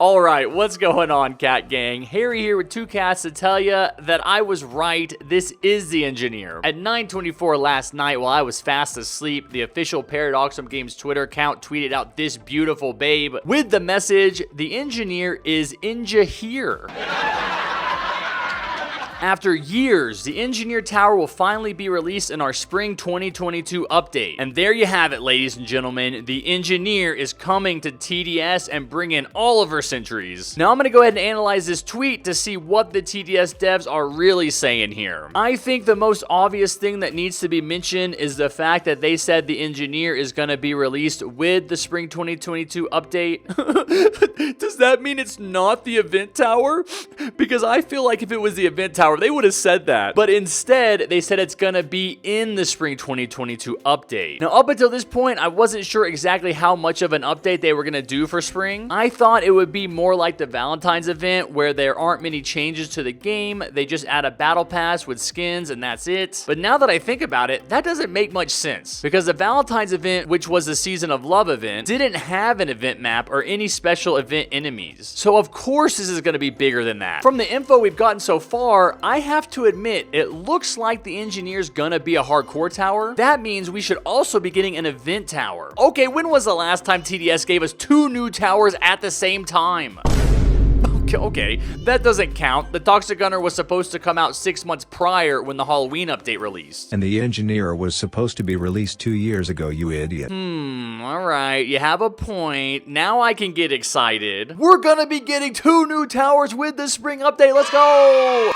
Alright, what's going on, cat gang? Harry here with two cats to tell you that I was right. This is the engineer. At 9:24 last night, while I was fast asleep, the official Paradoxum Games Twitter account tweeted out this beautiful babe with the message, "The engineer is Inja here." After years, the Engineer Tower will finally be released in our Spring 2022 update. And there you have it, ladies and gentlemen. The Engineer is coming to TDS and bringing all of our centuries. Now I'm going to go ahead and analyze this tweet to see what the TDS devs are really saying here. I think the most obvious thing that needs to be mentioned is the fact that they said the Engineer is going to be released with the Spring 2022 update. Does that mean it's not the Event Tower? Because I feel like if it was the Event Tower, they would have said that. But instead, they said it's gonna be in the Spring 2022 update. Now, up until this point, I wasn't sure exactly how much of an update they were gonna do for Spring. I thought it would be more like the Valentine's event, where there aren't many changes to the game. They just add a battle pass with skins, and that's it. But now that I think about it, that doesn't make much sense. Because the Valentine's event, which was the Season of Love event, didn't have an event map or any special event enemies. So of course this is gonna be bigger than that. From the info we've gotten so far, I have to admit, it looks like the Engineer's gonna be a hardcore tower. That means we should also be getting an event tower. Okay, when was the last time TDS gave us two new towers at the same time? Okay, that doesn't count. The Toxic Gunner was supposed to come out 6 months prior when the Halloween update released. And the Engineer was supposed to be released 2 years ago, you idiot. Alright, you have a point. Now I can get excited. We're gonna be getting two new towers with the spring update. Let's go!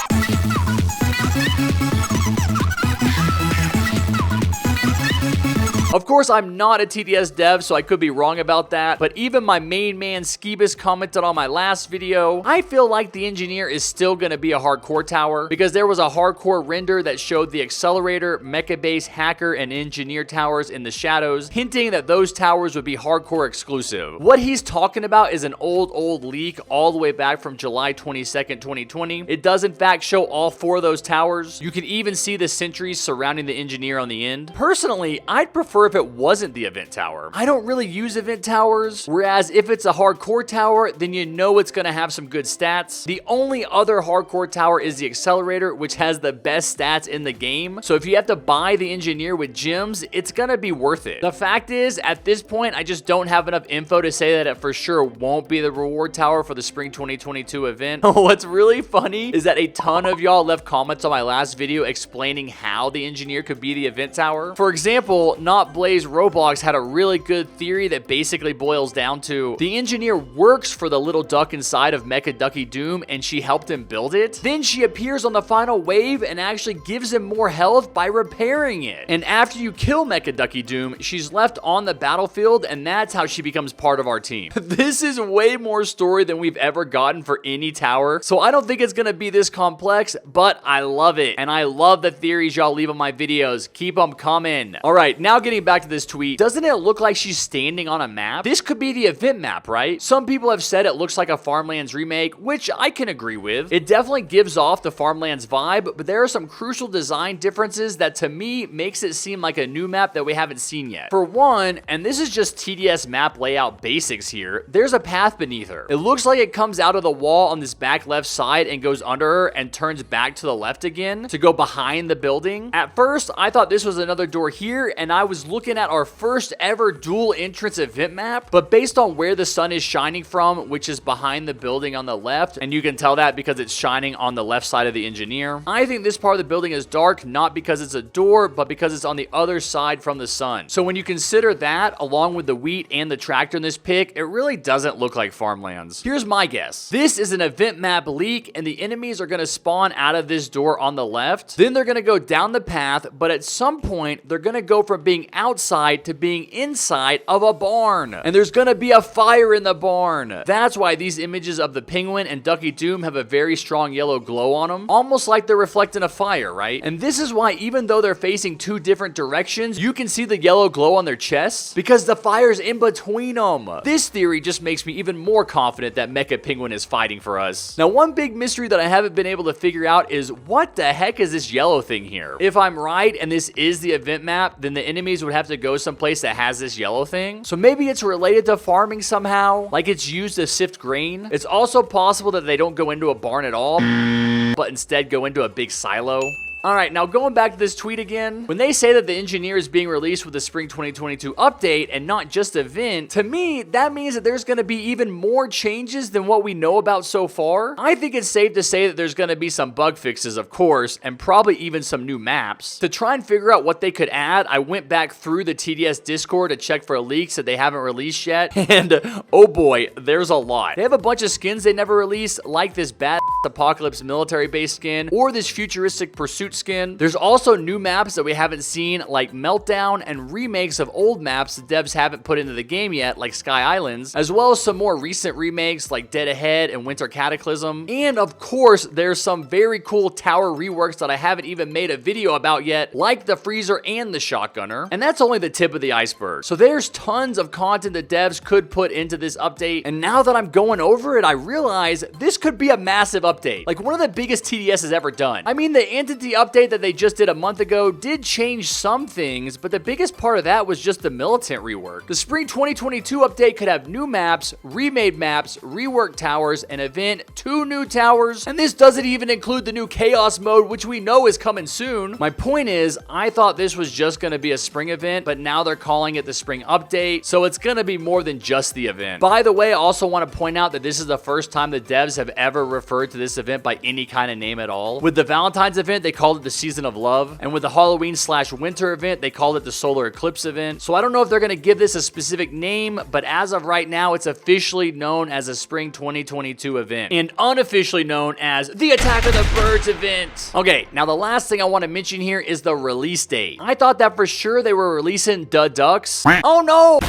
Of course, I'm not a TDS dev, so I could be wrong about that, but even my main man Skibus commented on my last video, I feel like the Engineer is still gonna be a hardcore tower, because there was a hardcore render that showed the Accelerator, Mecha Base, Hacker, and Engineer towers in the shadows, hinting that those towers would be hardcore exclusive. What he's talking about is an old leak all the way back from July 22nd, 2020. It does in fact show all four of those towers. You can even see the sentries surrounding the Engineer on the end. Personally, I'd prefer if it wasn't the event tower. I don't really use event towers, whereas if it's a hardcore tower, then you know it's gonna have some good stats. The only other hardcore tower is the Accelerator, which has the best stats in the game. So if you have to buy the Engineer with gems, it's gonna be worth it. The fact is, at this point, I just don't have enough info to say that it for sure won't be the reward tower for the Spring 2022 event. What's really funny is that a ton of y'all left comments on my last video explaining how the Engineer could be the event tower. For example, Not Blaze Roblox had a really good theory that basically boils down to the Engineer works for the little duck inside of Mecha Ducky Doom and she helped him build it. Then she appears on the final wave and actually gives him more health by repairing it. And after you kill Mecha Ducky Doom, she's left on the battlefield and that's how she becomes part of our team. This is way more story than we've ever gotten for any tower, so I don't think it's gonna be this complex, but I love it. And I love the theories y'all leave on my videos. Keep them coming. Alright, now getting back to this tweet, doesn't it look like she's standing on a map? This could be the event map, right? Some people have said it looks like a Farmlands remake, which I can agree with. It definitely gives off the Farmlands vibe, but there are some crucial design differences that to me makes it seem like a new map that we haven't seen yet. For one, and this is just TDS map layout basics here, there's a path beneath her. It looks like it comes out of the wall on this back left side and goes under her and turns back to the left again to go behind the building. At first, I thought this was another door here, and I was looking at our first ever dual entrance event map, but based on where the sun is shining from, which is behind the building on the left, and you can tell that because it's shining on the left side of the Engineer, I think this part of the building is dark not because it's a door, but because it's on the other side from the sun. So when you consider that, along with the wheat and the tractor in this pic, it really doesn't look like Farmlands. Here's my guess. This is an event map leak, and the enemies are gonna spawn out of this door on the left, then they're gonna go down the path, but at some point, they're gonna go from being outside to being inside of a barn. And there's gonna be a fire in the barn. That's why these images of the penguin and Ducky Doom have a very strong yellow glow on them. Almost like they're reflecting a fire, right? And this is why even though they're facing two different directions, you can see the yellow glow on their chests because the fire's in between them. This theory just makes me even more confident that Mecha Penguin is fighting for us. Now, one big mystery that I haven't been able to figure out is what the heck is this yellow thing here? If I'm right and this is the event map, then the enemies eggs would have to go someplace that has this yellow thing. So maybe it's related to farming somehow, like it's used to sift grain. It's also possible that they don't go into a barn at all, but instead go into a big silo. Alright, now going back to this tweet again, when they say that the engineer is being released with the Spring 2022 update and not just event, to me, that means that there's going to be even more changes than what we know about so far. I think it's safe to say that there's going to be some bug fixes, of course, and probably even some new maps. To try and figure out what they could add, I went back through the TDS Discord to check for leaks that they haven't released yet, and oh boy, there's a lot. They have a bunch of skins they never released, like this bad Apocalypse military-based skin, or this futuristic Pursuit skin. There's also new maps that we haven't seen, like Meltdown, and remakes of old maps the devs haven't put into the game yet, like Sky Islands, as well as some more recent remakes like Dead Ahead and Winter Cataclysm. And of course, there's some very cool tower reworks that I haven't even made a video about yet, like the Freezer and the Shotgunner. And that's only the tip of the iceberg. So there's tons of content that devs could put into this update, and now that I'm going over it, I realize this could be a massive update, like one of the biggest TDS has ever done. I mean, the entity update that they just did a month ago did change some things, but the biggest part of that was just the militant rework. The Spring 2022 update could have new maps, remade maps, reworked towers, an event, 2 new towers, and this doesn't even include the new chaos mode, which we know is coming soon. My point is, I thought this was just going to be a spring event, but now they're calling it the spring update, so it's going to be more than just the event. By the way, I also want to point out that this is the first time the devs have ever referred to this event by any kind of name at all. With the Valentine's event, they called it the Season of Love, and with the Halloween/winter event, they called it the Solar Eclipse event. So I don't know if they're going to give this a specific name, but as of right now, it's officially known as a Spring 2022 event, and unofficially known as the Attack of the Birds event. Okay, now the last thing I want to mention here is the release date. I thought that for sure they were releasing the Ducks. Oh no!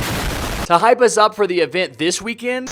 To hype us up for the event this weekend,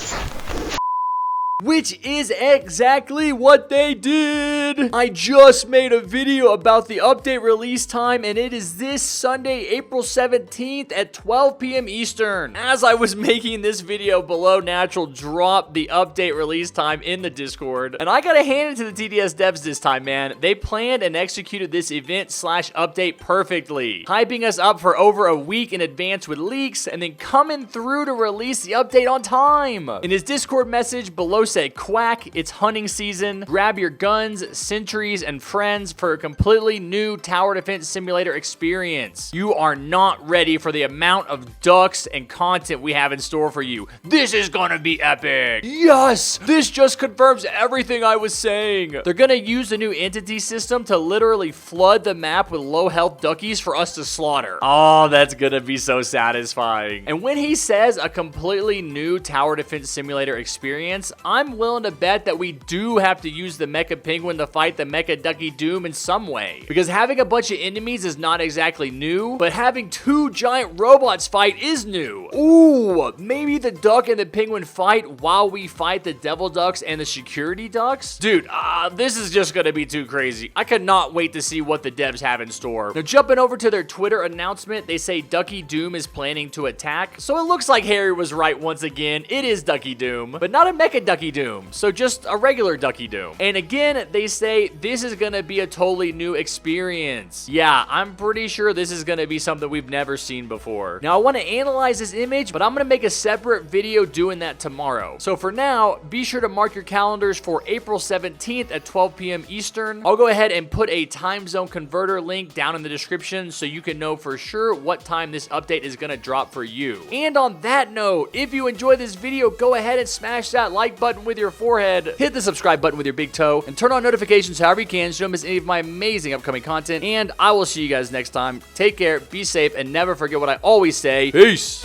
which is exactly what they did. I just made a video about the update release time, and it is this Sunday, April 17th at 12 p.m. Eastern. As I was making this video, Below Natural dropped the update release time in the Discord, and I gotta hand it to the TDS devs this time, man. They planned and executed this event/update perfectly, hyping us up for over a week in advance with leaks, and then coming through to release the update on time. In his Discord message, Below said, "Quack, it's hunting season. Grab your guns, sentries, and friends for a completely new tower defense simulator experience. You are not ready for the amount of ducks and content we have in store for you. This is gonna be epic." Yes! This just confirms everything I was saying. They're gonna use the new entity system to literally flood the map with low health duckies for us to slaughter. Oh, that's gonna be so satisfying. And when he says a completely new tower defense simulator experience, I'm willing to bet that we do have to use the Mecha Penguin to fight the Mecha Ducky Doom in some way. Because having a bunch of enemies is not exactly new, but having 2 giant robots fight is new. Ooh, maybe the duck and the penguin fight while we fight the devil ducks and the security ducks? Dude, this is just gonna be too crazy. I could not wait to see what the devs have in store. Now, jumping over to their Twitter announcement, they say Ducky Doom is planning to attack. So it looks like Harry was right once again. It is Ducky Doom, but not a Mecha Ducky Doom. So just a regular Ducky Doom. And again, they say this is gonna be a totally new experience. Yeah, I'm pretty sure this is gonna be something we've never seen before. Now, I want to analyze this image, but I'm gonna make a separate video doing that tomorrow. So for now, be sure to mark your calendars for April 17th at 12 p.m. Eastern. I'll go ahead and put a Timezone Converter link down in the description so you can know for sure what time this update is gonna drop for you. And on that note, if you enjoyed this video, go ahead and smash that like button with your forehead, hit the subscribe button with your big toe, and turn on notifications however you can so you don't miss any of my amazing upcoming content. And I will see you guys next time. Take care, be safe, and never forget what I always say. Peace!